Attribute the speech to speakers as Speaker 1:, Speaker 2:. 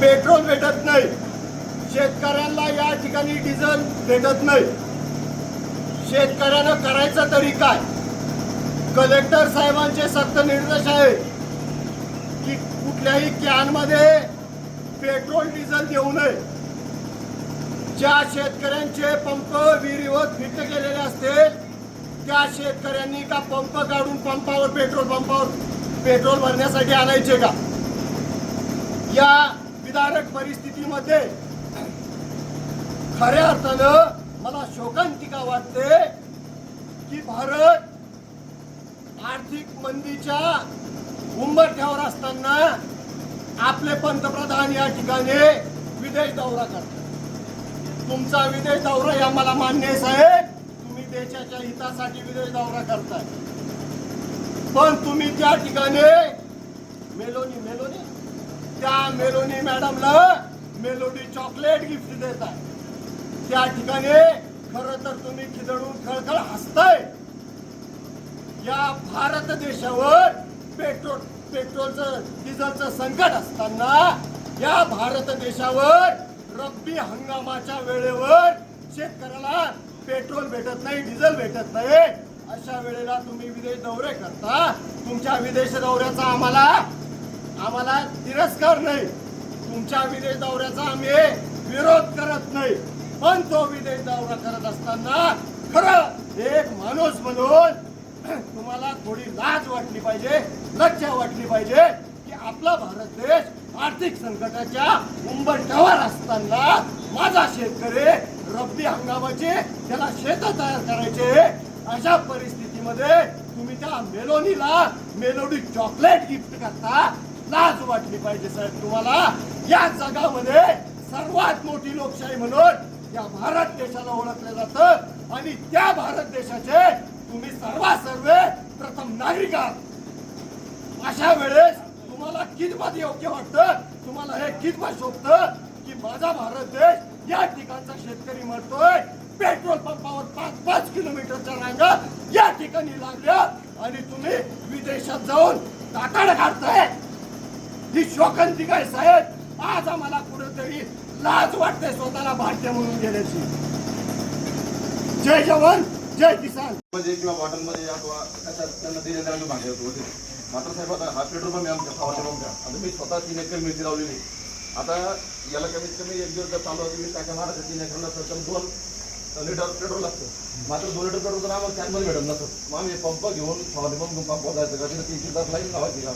Speaker 1: Petrol भेटत नाही, शेतकऱ्यांना या ठिकाणी डिझेल भेटत नाही. शेतकऱ्यांना करायचं तरी काय? कलेक्टर साहेबांचे सक्त निर्देश आहे की कुठल्याही कॅनमध्ये पेट्रोल डिझेल देऊ नये. ज्या शेतकऱ्यांचे पंप विहिरीवर फिट केलेले असतील त्या शेतकऱ्यांनी का पंप काढून पेट्रोल पंपावर पेट्रोल भरण्यासाठी आणायचे का? या विदारक परिस्थितीमध्ये खऱ्या अर्थानं मला शोकांतिका वाटते की भारत आर्थिक मंदीच्या उंबरठ्यावर असताना आपले पंतप्रधान या ठिकाणी विदेश दौरा करतात. तुमचा विदेश दौरा या मला मान्य आहे साहेब, तुम्ही देशाच्या हितासाठी विदेश दौरा करताय, पण तुम्ही त्या ठिकाणी त्या मेलोनी मॅडमला मेलोडी चॉकलेट गिफ्ट देताय. त्या ठिकाणी खरं तर तुम्ही खिदळून खळखळ हसताय. या भारत देशावर पेट्रोलचं डिझेलचं संकट असताना या भारत देशावर रब्बी हंगामाच्या वेळेवर शेतकऱ्याला पेट्रोल भेटत नाही, डिझेल भेटत नाही. अशा वेळेला तुम्ही विदेश दौरे करता. तुमच्या विदेश दौऱ्याचा आम्हाला तिरस्कार नाही, तुमच्या विदेश दौऱ्याचा आम्ही विरोध करत नाही, पण तो विदेश दौरा करत असताना खरं एक माणूस म्हणून तुम्हाला थोडी लाज वाटली पाहिजे, लज्जा वाटली पाहिजे की आपला भारत देश आर्थिक संकटाच्या उंबरठ्यावर असताना माझा शेतकरी रब्बी हंगामाचे त्याला शेत तयार करायचे, अशा परिस्थितीमध्ये तुम्ही त्या मेलोनीला मेलोडी चॉकलेट गिफ्ट करता. लाज वाटली पाहिजे साहेब तुम्हाला. या जगामध्ये सर्वात मोठी लोकशाही म्हणून या भारत देशाला ओळखलं जातं आणि त्या भारत देशाचे तुम्ही सर्व प्रथम नागरिक आहात. अशा वेळेस तुम्हाला कितपत योग्य वाटतं, तुम्हाला हे कितपत शोभतं की माझा भारत देश या ठिकाणचा शेतकरी मरतोय, पेट्रोल पंपावर 5-5 किलोमीटरच्या रांगा या ठिकाणी लागल्या आणि तुम्ही विदेशात जाऊन टाटाड काढताय. ही शोकांतिका आहे साहेब. आज आम्हाला कुठेतरी लाज वाटते स्वतःला भारतीय म्हणून गेल्याची. जय जवान जय किसान.
Speaker 2: मध्ये किंवा बॉटलमध्ये त्यांना दिलेले आम्ही मागे होतो. मात्र साहेब आता हा पेट्रोल पंप आमच्या खावाच्या पंप आता मी स्वतः 3 एकर मिरची लावलेली. आता याला कमीत कमी 1 दिवस जर चालू होती मी टाक्या मारायचं 3 एकरला प्रथम 2 लिटर पेट्रोल लागतं. मात्र 2 लिटर पेट्रोल तर आम्हाला कॅनमध्ये भेटत नसतं. मग आम्ही पंप घेऊन फवारणी पंप जायचं का तिथे 3-4 तास लाईन लावायची का